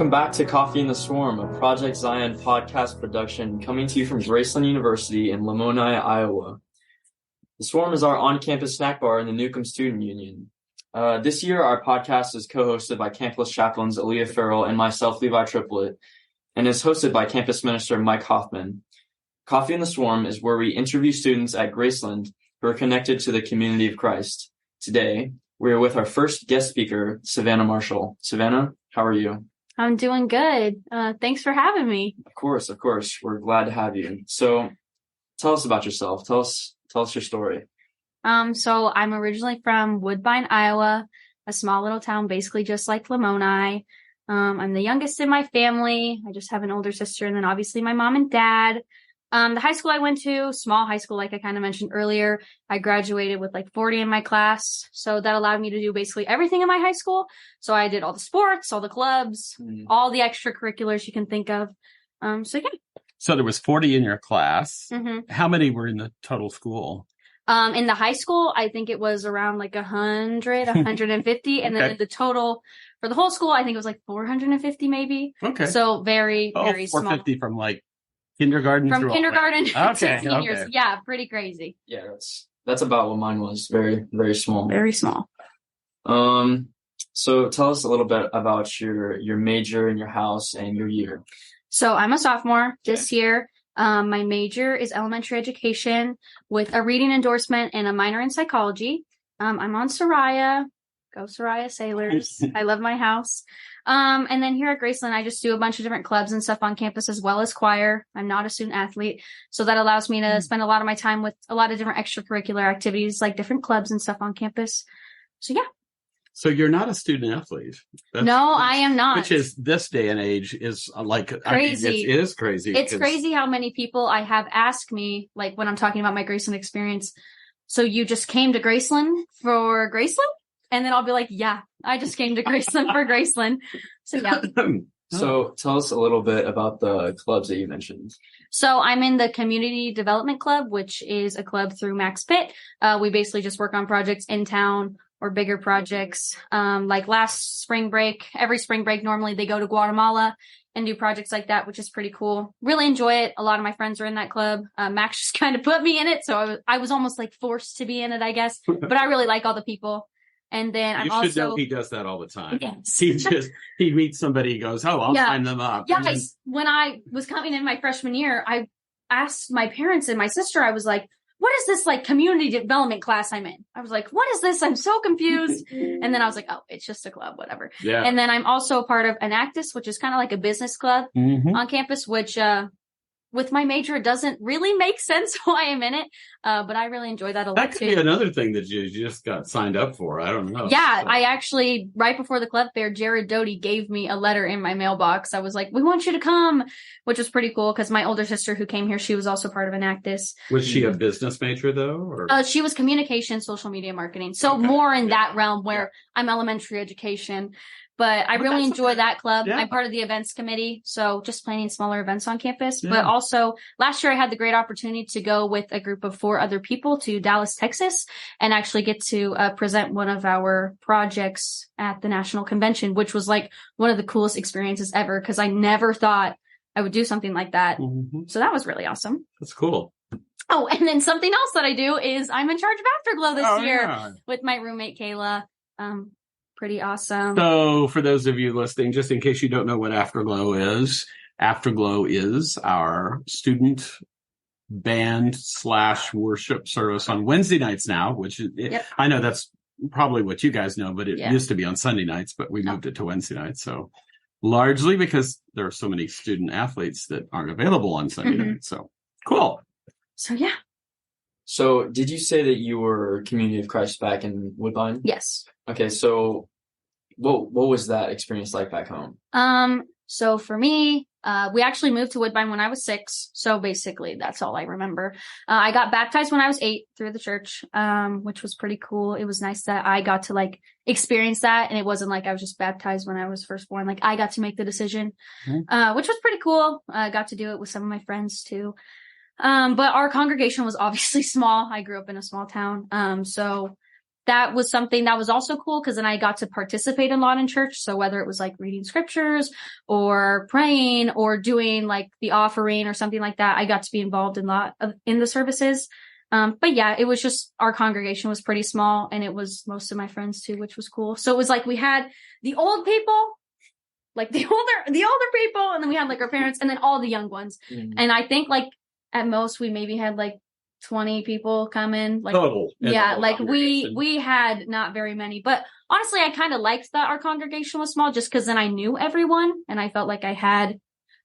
Welcome back to Coffee in the Swarm, a Project Zion podcast production coming to you from Graceland University in Lamoni, Iowa. The Swarm is our on-campus snack bar in the Newcomb Student Union. This year, our podcast is co-hosted by campus chaplains Aaliyah Farrell and myself, Levi Triplett, and is hosted by campus minister Mike Hoffman. Coffee in the Swarm is where we interview students at Graceland who are connected to the community of Christ. Today, we are with our first guest speaker, Savanah Marshall. Savanah, how are you? I'm doing good. Thanks for having me. Of course. We're glad to have you. So tell us about yourself. Tell us your story. So I'm originally from Woodbine, Iowa, a small little town, basically just like Lamoni. I'm the youngest in my family. I just have an older sister and then obviously my mom and dad. The high school I went to, small high school, like I kind of mentioned earlier, I graduated with like 40 in my class. So that allowed me to do basically everything in my high school. So I did all the sports, all the clubs, all the extracurriculars you can think of. So yeah. So there was 40 in your class. Mm-hmm. How many were in the total school? In the high school, I think it was around like 100, 150. And then the total for the whole school, I think it was like 450 maybe. Okay. So very small. 450 from like kindergarten to okay. seniors. Yeah, pretty crazy. Yeah, that's about what mine was. Very, very small. Very small. So tell us a little bit about your major in your house and your year. So I'm a sophomore this year. My major is elementary education with a reading endorsement and a minor in psychology. I'm on Soraya. Go Soraya Sailors. I love my house. And then here at Graceland, I just do a bunch of different clubs and stuff on campus as well as choir. I'm not a student athlete. So that allows me to spend a lot of my time with a lot of different extracurricular activities, like different clubs and stuff on campus. So yeah. So you're not a student athlete. No, I am not. Which is this day and age is like crazy. I mean, it is crazy. It's crazy how many people I have asked me, like when I'm talking about my Graceland experience. So you just came to Graceland for Graceland? And then I'll be like, yeah, I just came to Graceland for Graceland. So yeah. So tell us a little bit about the clubs that you mentioned. So I'm in the Community Development Club, which is a club through Max Pitt. We basically just work on projects in town or bigger projects. Like last spring break, every spring break, normally they go to Guatemala and do projects like that, which is pretty cool. Really enjoy it. A lot of my friends are in that club. Max just kind of put me in it. So I was almost like forced to be in it, I guess. But I really like all the people. And then you should know he does that all the time. Yes. He meets somebody, he goes, oh, I'll sign them up. Yeah, when I was coming in my freshman year, I asked my parents and my sister, I was like, what is this like community development class I'm in? I was like, what is this? I'm so confused. And then I was like, oh, it's just a club, whatever. Yeah. And then I'm also a part of Enactus, which is kind of like a business club on campus, which with my major, it doesn't really make sense why I'm in it. But I really enjoy that a lot too. That could be another thing that you just got signed up for. I don't know. Yeah, I actually, right before the club fair, Jared Doty gave me a letter in my mailbox. I was like, we want you to come, which was pretty cool because my older sister who came here, she was also part of Enactus. Was she a business major though? Or? She was communication, social media marketing. So more in that realm where I'm elementary education. But I really enjoy that club. Yeah. I'm part of the events committee, so just planning smaller events on campus. Yeah. But also, last year I had the great opportunity to go with a group of 4 other people to Dallas, Texas, and actually get to present one of our projects at the national convention, which was like one of the coolest experiences ever because I never thought I would do something like that. Mm-hmm. So that was really awesome. That's cool. Oh, and then something else that I do is I'm in charge of Afterglow this year with my roommate, Kayla. Pretty awesome. So for those of you listening, just in case you don't know what Afterglow is our student band / worship service on Wednesday nights now, which is, I know that's probably what you guys know, but it used to be on Sunday nights, but we moved it to Wednesday nights. So largely because there are so many student athletes that aren't available on Sunday nights. So cool. So yeah. So did you say that you were Community of Christ back in Woodbine? Yes. Okay, so what was that experience like back home? So for me, we actually moved to Woodbine when I was 6. So basically that's all I remember. I got baptized when I was 8 through the church, which was pretty cool. It was nice that I got to like experience that. And it wasn't like I was just baptized when I was first born. Like I got to make the decision, which was pretty cool. I got to do it with some of my friends too. But our congregation was obviously small. I grew up in a small town. So that was something that was also cool because then I got to participate a lot in church. So whether it was like reading scriptures or praying or doing like the offering or something like that, I got to be involved in in the services. But yeah, it was just, our congregation was pretty small and it was most of my friends too, which was cool. So it was like we had the old people, like the older people, and then we had like our parents and then all the young ones. And I think like at most we maybe had like 20 people come in, like total. Yeah, like we had not very many, but honestly, I kind of liked that our congregation was small just because then I knew everyone and I felt like I had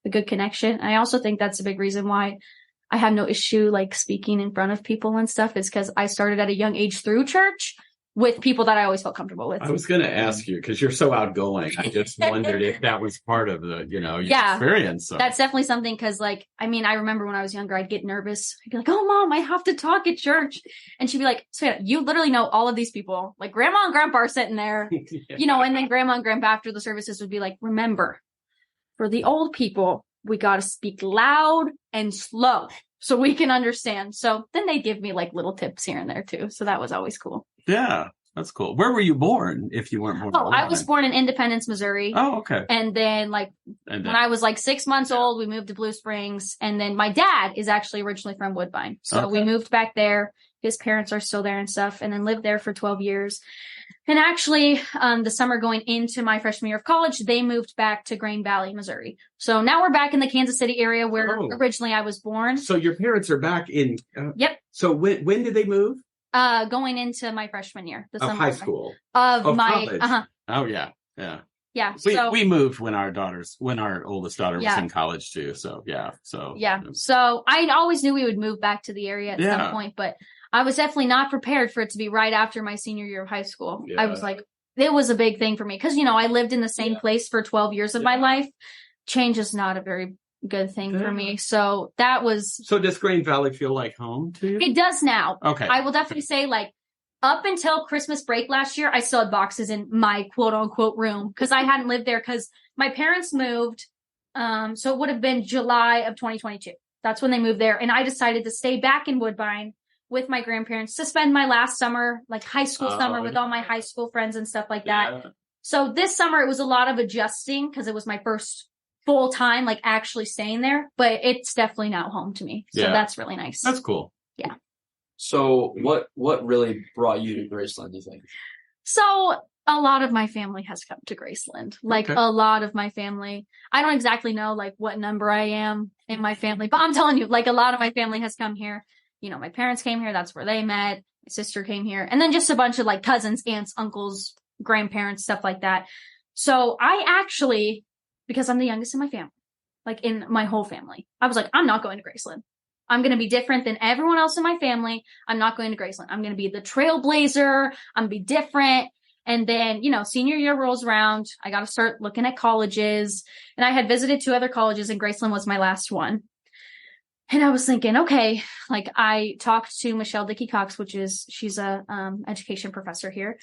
a good connection. I also think that's a big reason why I have no issue like speaking in front of people and stuff, is because I started at a young age through church with people that I always felt comfortable with. I was going to ask you, because you're so outgoing. I just wondered if that was part of the, your experience. So. That's definitely something, because like, I mean, I remember when I was younger, I'd get nervous. I'd be like, oh, Mom, I have to talk at church. And she'd be like, Savannah, you literally know all of these people. Like Grandma and Grandpa are sitting there, and then Grandma and Grandpa after the services would be like, remember, for the old people, we got to speak loud and slow so we can understand. So then they give me like little tips here and there too. So that was always cool. Yeah, that's cool. Where were you born if you weren't born? Oh, I was born in Independence, Missouri. Oh, okay. And then when I was like 6 months old, we moved to Blue Springs. And then my dad is actually originally from Woodbine. So we moved back there. His parents are still there and stuff, and then lived there for 12 years. And actually, the summer going into my freshman year of college, they moved back to Grain Valley, Missouri. So now we're back in the Kansas City area where originally I was born. So your parents are back in... Yep. So when did they move? Going into my freshman year. The summer high school. Of my... college. Uh-huh. Oh, yeah. Yeah. Yeah. We moved when our oldest daughter was in college too. So, yeah. So I always knew we would move back to the area at some point, but I was definitely not prepared for it to be right after my senior year of high school. Yeah. I was like, it was a big thing for me because, I lived in the same place for 12 years of my life. Change is not a very good thing for me. So that was... So does Grain Valley feel like home to you? It does now. Okay. I will definitely say like, up until Christmas break last year, I still had boxes in my quote unquote room because I hadn't lived there because my parents moved. So it would have been July of 2022. That's when they moved there. And I decided to stay back in Woodbine with my grandparents to spend my last summer, like high school summer with all my high school friends and stuff like that. So this summer it was a lot of adjusting because it was my first full time, like actually staying there, but it's definitely now home to me. So that's really nice. That's cool. Yeah. So what really brought you to Graceland, do you think? So a lot of my family has come to Graceland, like a lot of my family. I don't exactly know like what number I am in my family, but I'm telling you, like a lot of my family has come here. My parents came here. That's where they met. My sister came here. And then just a bunch of like cousins, aunts, uncles, grandparents, stuff like that. So I actually, because I'm the youngest in my family, like in my whole family, I was like, I'm not going to Graceland. I'm going to be different than everyone else in my family. I'm not going to Graceland. I'm going to be the trailblazer. I'm going to be different. And then, senior year rolls around. I got to start looking at colleges. And I had visited 2 other colleges and Graceland was my last one. And I was thinking, okay, like I talked to Michelle Dickey-Cox, she's a education professor here.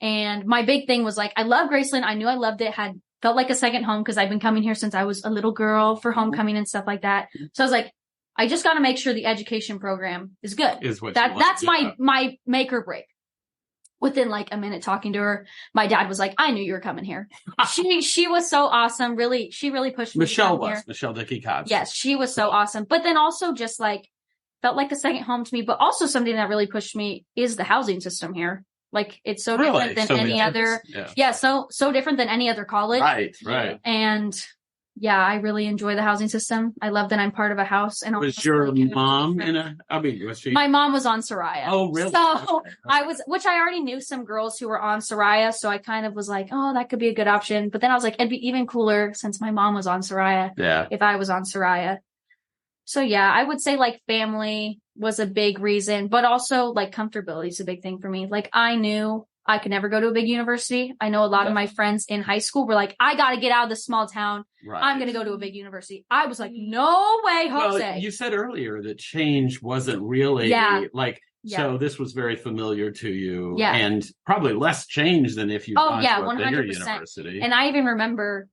And my big thing was like, I love Graceland. I knew I loved it. Felt like a second home because I've been coming here since I was a little girl for homecoming and stuff like that. So I was like, I just got to make sure the education program is good. That's my make or break. Within like a minute talking to her, my dad was like, I knew you were coming here. She was so awesome. Really, she really pushed me. Michelle Dickey-Cox. Yes, she was so awesome. But then also just like felt like a second home to me. But also something that really pushed me is the housing system here. Like it's so different than any other. Yeah, so different than any other college. Right. And yeah, I really enjoy the housing system. I love that I'm part of a house. And was your mom was she? My mom was on Soraya. Oh, really? So which I already knew some girls who were on Soraya. So I kind of was like, oh, that could be a good option. But then I was like, it'd be even cooler since my mom was on Soraya. Yeah. If I was on Soraya. So yeah, I would say like family was a big reason, but also like comfortability is a big thing for me. Like I knew I could never go to a big university. I know a lot of my friends in high school were like, I got to get out of this small town. Right. I'm going to go to a big university. I was like, no way, Jose. Well, you said earlier that change wasn't really so this was very familiar to you and probably less change than if you gone to a bigger university. And I even remember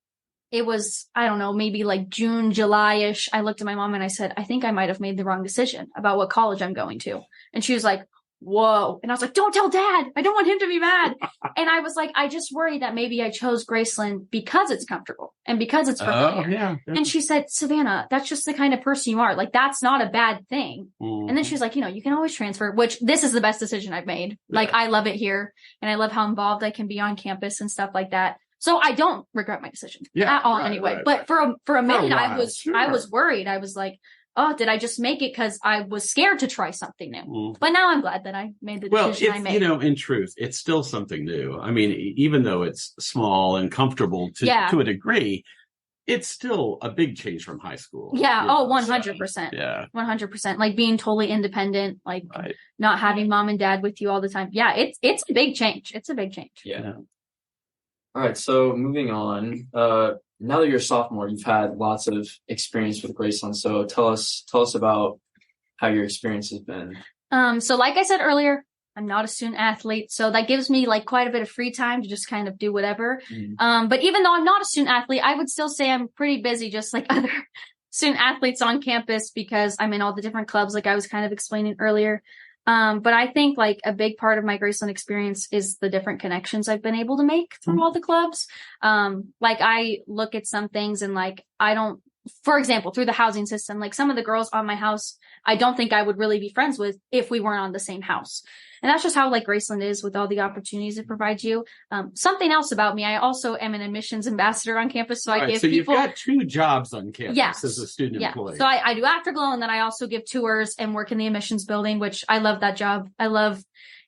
it was, I don't know, maybe like June, July-ish. I looked at my mom and I said, I think I might have made the wrong decision about what college I'm going to. And she was like, whoa. And I was like, don't tell Dad. I don't want him to be mad. And I was like, I just worry that maybe I chose Graceland because it's comfortable and because it's familiar. Oh, yeah. And she said, Savanah, that's just the kind of person you are. Like, that's not a bad thing. Mm-hmm. And then she's like, you can always transfer, which this is the best decision I've made. Yeah. Like, I love it here and I love how involved I can be on campus and stuff like that. So I don't regret my decision at all anyway. But for a minute, I was worried. I was like, oh, did I just make it because I was scared to try something new? Mm. But now I'm glad that I made the decision I made. In truth, it's still something new. I mean, even though it's small and comfortable to a degree, it's still a big change from high school. Yeah. Oh, 100%. Yeah. 100%. Like being totally independent, like not having mom and dad with you all the time. Yeah. It's a big change. It's a big change. Yeah. All right. So moving on, now that you're a sophomore, you've had lots of experience with Graceland. So tell us about how your experience has been. So like I said earlier, I'm not a student athlete, so that gives me like quite a bit of free time to just kind of do whatever. But even though I'm not a student athlete, I would still say I'm pretty busy, just like other student athletes on campus, because I'm in all the different clubs, like I was kind of explaining earlier. But I think like a big part of my Graceland experience is the different connections I've been able to make through all the clubs. Like I look at some things and like, for example, through the housing system, like some of the girls on my house, I don't think I would really be friends with if we weren't on the same house. And that's just how like Graceland is with all the opportunities it provides you. Something else about me, I also am an admissions ambassador on campus. So I give people. You've got 2 jobs on campus as a student employee. So I do Afterglow, and then I also give tours and work in the admissions building, which I love that job. I love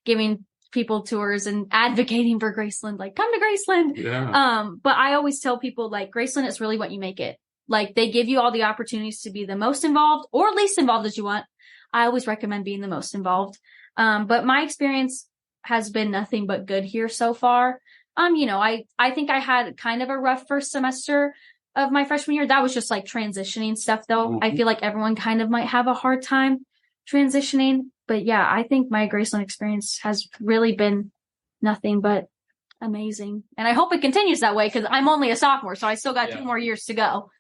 giving people tours and advocating for Graceland, like come to Graceland. Yeah. But I always tell people like Graceland is really what you make it. Like they give you all the opportunities to be the most involved or least involved as you want. I always recommend being the most involved. But my experience has been nothing but good here so far. I think I had kind of a rough first semester of my freshman year. That was just like transitioning stuff though. Mm-hmm. I feel like everyone kind of might have a hard time transitioning. But yeah, I think my Graceland experience has really been nothing but amazing. And I hope it continues that way because I'm only a sophomore, so I still got 2 more years to go.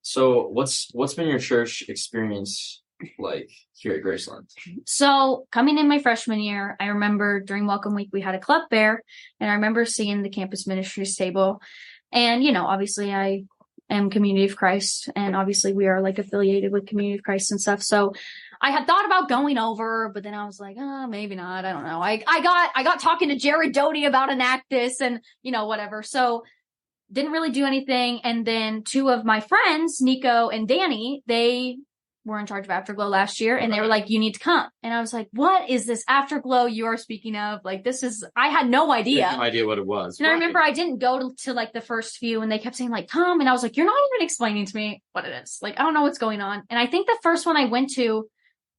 So what's been your church experience like here at Graceland? So coming in my freshman year, I remember during Welcome Week, we had a club fair, and I remember seeing the campus ministries table. And, obviously I am Community of Christ, and obviously we are like affiliated with Community of Christ and stuff. So I had thought about going over, but then I was like, maybe not. I don't know. I got talking to Jared Doty about Enactus and, whatever. So didn't really do anything. And then 2 of my friends, Nico and Danny, they were in charge of Afterglow last year, and they were like, you need to come. And I was like, what is this Afterglow you are speaking of? Like, I had no idea. I had no idea what it was. And I remember I didn't go to like the first few, and they kept saying like, come. And I was like, you're not even explaining to me what it is. Like, I don't know what's going on. And I think the first one I went to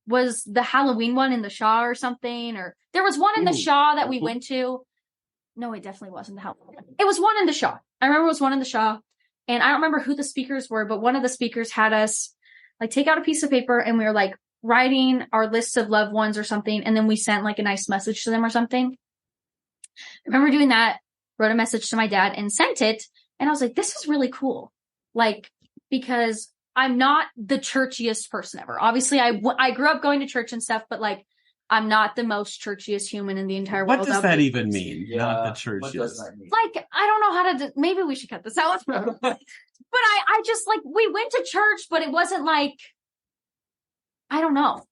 was the Halloween one in the Shaw or something, or there was one in the Shaw that we went to. No, it definitely wasn't the Halloween one. It was one in the Shaw. I remember it was one in the Shaw, and I don't remember who the speakers were, but one of the speakers had us like take out a piece of paper, and we were like writing our lists of loved ones or something. And then we sent like a nice message to them or something. I remember doing that, wrote a message to my dad and sent it. And I was like, this is really cool. Like, because I'm not the churchiest person ever. Obviously I grew up going to church and stuff, but like, I'm not the most churchiest human in the entire world. What does that even mean? Yeah, not the churchiest. What does that mean? Like, I don't know how to maybe we should cut this out. But I just like, we went to church, but it wasn't like, I don't know.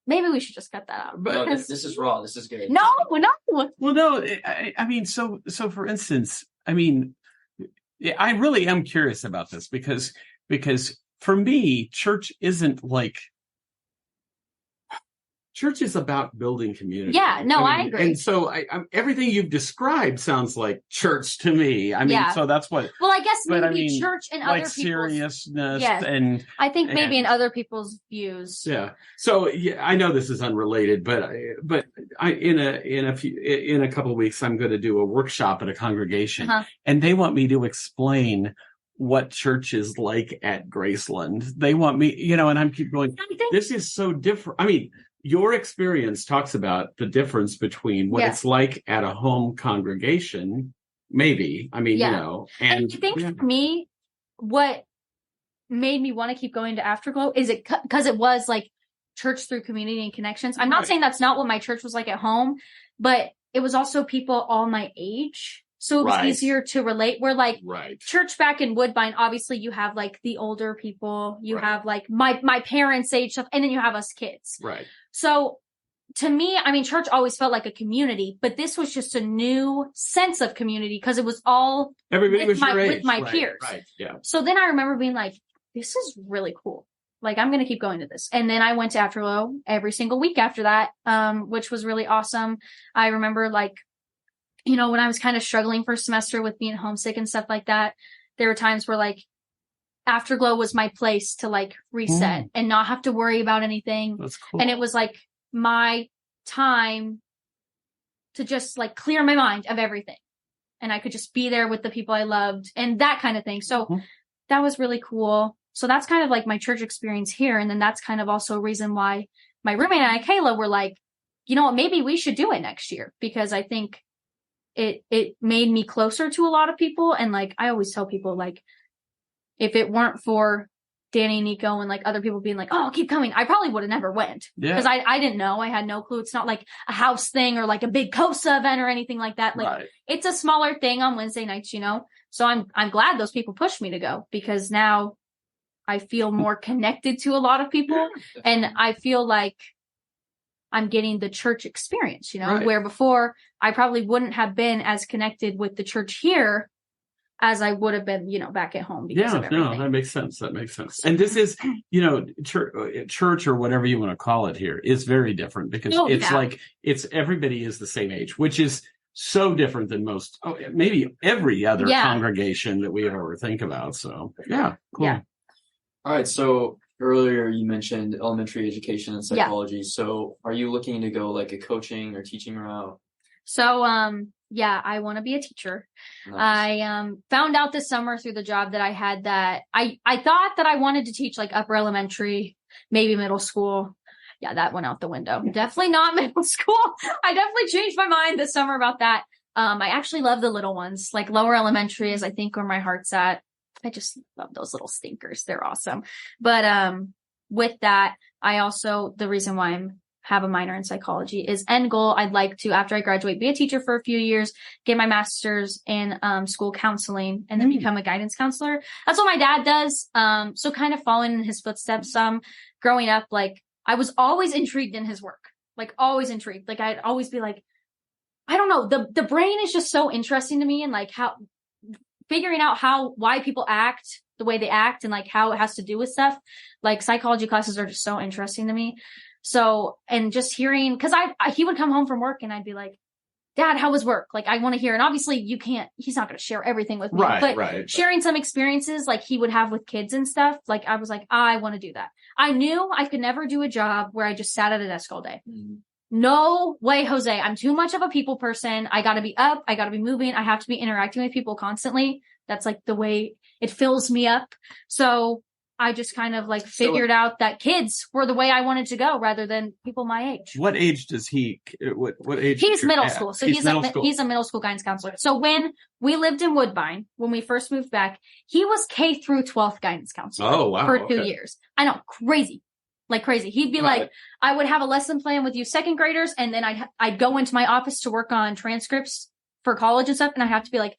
Maybe we should just cut that out. But no, this is raw. This is good. No. Well, no, I mean, so for instance, I mean, I really am curious about this because for me, church isn't like, church is about building community. Yeah, no, I agree. And so everything you've described sounds like church to me. I mean, so that's what. Well, I guess maybe church and like other people's seriousness and I think maybe in other people's views. Yeah. So yeah, I know this is unrelated, but in a couple of weeks I'm going to do a workshop at a congregation, and they want me to explain what church is like at Graceland. They want me, and I'm keep going. This is so different. I mean. Your experience talks about the difference between what it's like at a home congregation, maybe. I mean, and I think for me, what made me want to keep going to Afterglow is because it was like church through community and connections. I'm not saying that's not what my church was like at home, but it was also people all my age. So it was easier to relate. Where like church back in Woodbine, obviously you have like the older people, you have like my parents' age stuff, and then you have us kids. Right. So to me, I mean, church always felt like a community, but this was just a new sense of community because it was all everybody was your age. With my peers. Right. Yeah. So then I remember being like, this is really cool. Like, I'm going to keep going to this. And then I went to Afterglow every single week after that, which was really awesome. I remember like, you know, when I was kind of struggling for a semester with being homesick and stuff like that, there were times where like Afterglow was my place to like reset and not have to worry about anything. That's cool. And it was like my time to just like clear my mind of everything. And I could just be there with the people I loved and that kind of thing. So that was really cool. So that's kind of like my church experience here. And then that's kind of also a reason why my roommate and I, Kayla, were like, you know what, maybe we should do it next year, because I think it made me closer to a lot of people. And like, I always tell people, like, if it weren't for Danny and Nico and like other people being like, oh, keep coming, I probably would have never went. Because I didn't know. I had no clue. It's not like a house thing or like a big COSA event or anything like that. Like it's a smaller thing on Wednesday nights, you know? So I'm glad those people pushed me to go, because now I feel more connected to a lot of people, and I feel like I'm getting the church experience, you know, where before I probably wouldn't have been as connected with the church here as I would have been, you know, back at home. Because of everything. No, that makes sense. That makes sense. And this is, you know, church or whatever you want to call it here is very different, because like, everybody is the same age, which is so different than most, maybe every other congregation that we ever think about. So cool. Yeah. All right. So earlier you mentioned elementary education and psychology. So are you looking to go like a coaching or teaching route? So, I want to be a teacher. Nice. I found out this summer through the job that I had that I thought that I wanted to teach like upper elementary, maybe middle school. Yeah, that went out the window. Definitely not middle school. I definitely changed my mind this summer about that. I actually love the little ones. Like lower elementary is, I think, where my heart's at. I just love those little stinkers. They're awesome. But with that, I also, the reason why I have a minor in psychology is end goal. I'd like to, after I graduate, be a teacher for a few years, get my master's in school counseling, and then become a guidance counselor. That's what my dad does. So kind of following in his footsteps. Growing up, like I was always intrigued in his work, like always intrigued. Like I'd always be like, I don't know, the brain is just so interesting to me, and like how figuring out why people act the way they act and like how it has to do with stuff. Like psychology classes are just so interesting to me. So, and just hearing, cause he would come home from work and I'd be like, Dad, how was work? Like, I want to hear. And obviously he's not going to share everything with me, but sharing some experiences like he would have with kids and stuff. Like, I was like, I want to do that. I knew I could never do a job where I just sat at a desk all day. No way, Jose. I'm too much of a people person. I got to be up. I got to be moving. I have to be interacting with people constantly. That's like the way it fills me up. So I just kind of like figured out that kids were the way I wanted to go rather than people my age. What age does he, what age? He's middle school. So he's a middle school guidance counselor. So when we lived in Woodbine, when we first moved back, he was K through 12th guidance counselor for 2 years. I know, crazy. Like crazy. He'd be like, I would have a lesson plan with you second graders, and then I'd go into my office to work on transcripts for college and stuff, and I have to be like,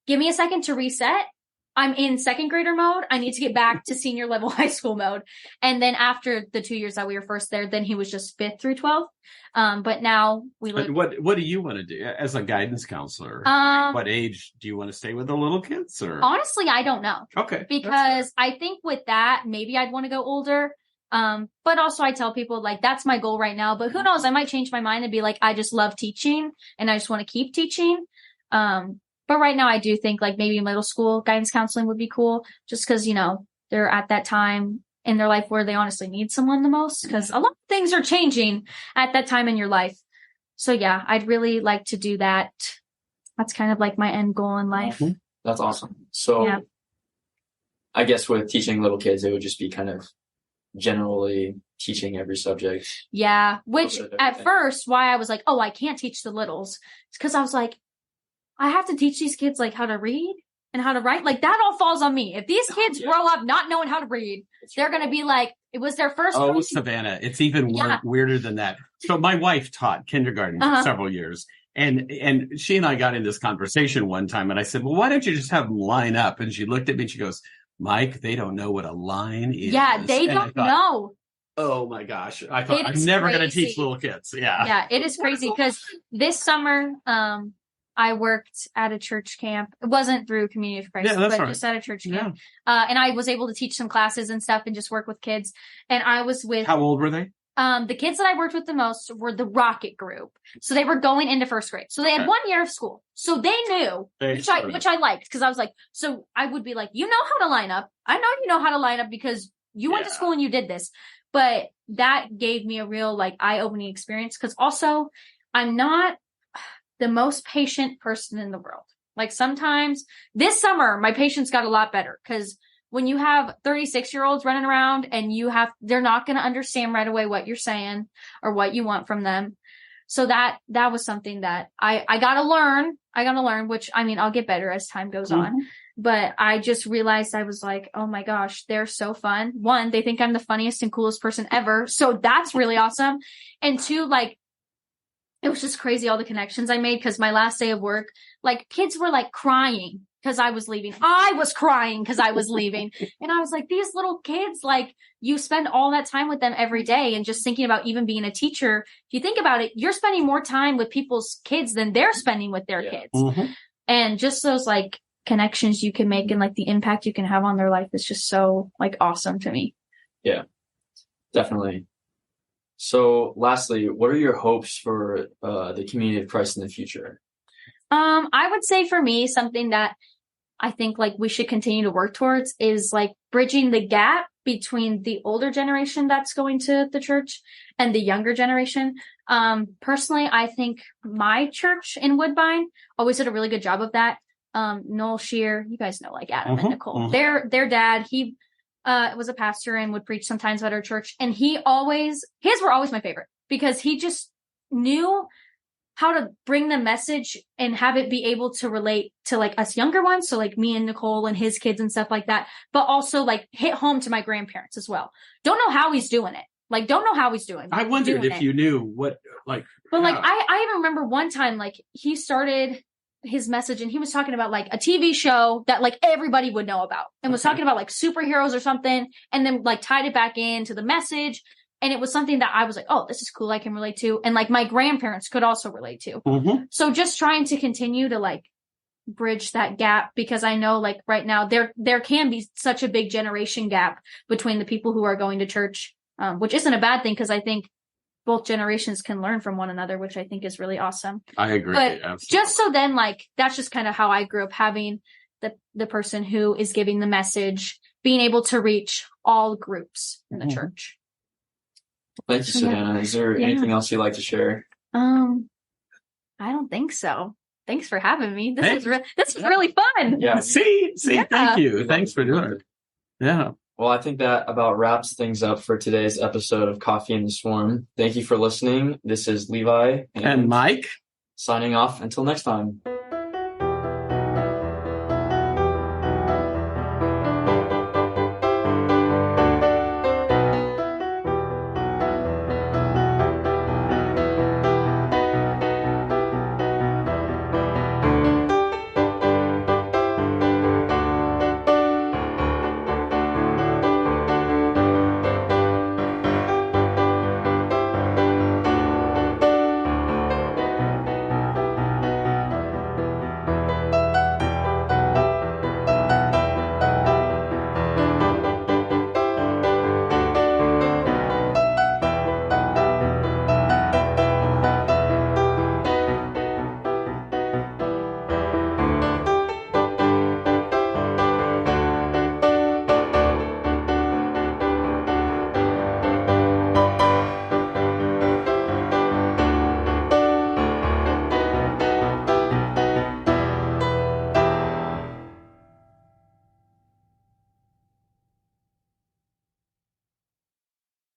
give me a second to reset. I'm in second grader mode. I need to get back to senior level high school mode. And then after the 2 years that we were first there, then he was just 5th through 12th. But now we live. What do you want to do as a guidance counselor? What age do you want to stay with the little kids? Or honestly, I don't know. Okay. Because I think with that, maybe I'd want to go older. But also I tell people like, that's my goal right now, but who knows, I might change my mind and be like, I just love teaching and I just want to keep teaching. But right now I do think like maybe middle school guidance counseling would be cool, just cause you know, they're at that time in their life where they honestly need someone the most, cause a lot of things are changing at that time in your life. So yeah, I'd really like to do that. That's kind of like my end goal in life. That's awesome. So I guess with teaching little kids, it would just be kind of generally teaching every subject. Yeah. Which at first, why I was like, oh, I can't teach the littles. It's because I was like, I have to teach these kids like how to read and how to write, like that all falls on me. If these kids grow up not knowing how to read, they're going to be like, it was their first. Oh, Savanah, it's even weirder than that. So my wife taught kindergarten for several years. And she and I got in this conversation one time, and I said, well, why don't you just have them line up? And she looked at me and she goes, Mike, they don't know what a line is. Yeah, they don't know. Oh my gosh. I thought I'm never going to teach little kids. Yeah. Yeah, it is crazy because this summer, I worked at a church camp. It wasn't through Community of Christ, but just at a church camp. And I was able to teach some classes and stuff and just work with kids. And I was with... How old were they? The kids that I worked with the most were the Rocket group. So they were going into first grade. So they had 1 year of school. So they knew, which I liked, because I was like, so I would be like, you know how to line up. I know you know how to line up because you went to school and you did this. But that gave me a real like eye-opening experience, because also I'm not the most patient person in the world. Like sometimes this summer, my patience got a lot better, because when you have 36-year-olds running around and they're not going to understand right away what you're saying or what you want from them. So that was something that I got to learn, which I mean, I'll get better as time goes on. But I just realized I was like, oh my gosh, they're so fun. One, they think I'm the funniest and coolest person ever. So that's really awesome. And two, like, it was just crazy all the connections I made, because my last day of work, like kids were like crying because I was leaving. I was crying because I was leaving. And I was like, these little kids, like you spend all that time with them every day, and just thinking about even being a teacher. If you think about it, you're spending more time with people's kids than they're spending with their kids. And just those like connections you can make and like the impact you can have on their life is just so like awesome to me. Yeah, definitely. So lastly, what are your hopes for the community of Christ in the future? I would say for me, something that I think like we should continue to work towards is like bridging the gap between the older generation that's going to the church and the younger generation. Personally, I think my church in Woodbine always did a really good job of that. Noel Shear, you guys know like Adam and Nicole. Their dad, he was a pastor and would preach sometimes at our church. And his were always my favorite, because he just knew how to bring the message and have it be able to relate to like us younger ones. So like me and Nicole and his kids and stuff like that, but also like hit home to my grandparents as well. Don't know how he's doing it. Like, don't know how he's doing it. I wondered if you knew what, like. But like, I even remember one time, like he started his message and he was talking about like a TV show that like everybody would know about, and was talking about like superheroes or something, and then like tied it back into the message. And it was something that I was like, oh, this is cool. I can relate to. And like my grandparents could also relate to. So just trying to continue to like bridge that gap, because I know like right now there can be such a big generation gap between the people who are going to church, which isn't a bad thing, because I think both generations can learn from one another, which I think is really awesome. I agree. But absolutely. Just so then, like, that's just kind of how I grew up, having the person who is giving the message, being able to reach all groups in the church. Thank you, Savanah. Is there anything else you'd like to share? I don't think so. Thanks for having me. This is really fun. Yeah. See, thank you. Thanks for doing it. Yeah. Well, I think that about wraps things up for today's episode of Coffee in the Swarm. Thank you for listening. This is Levi and Mike signing off until next time.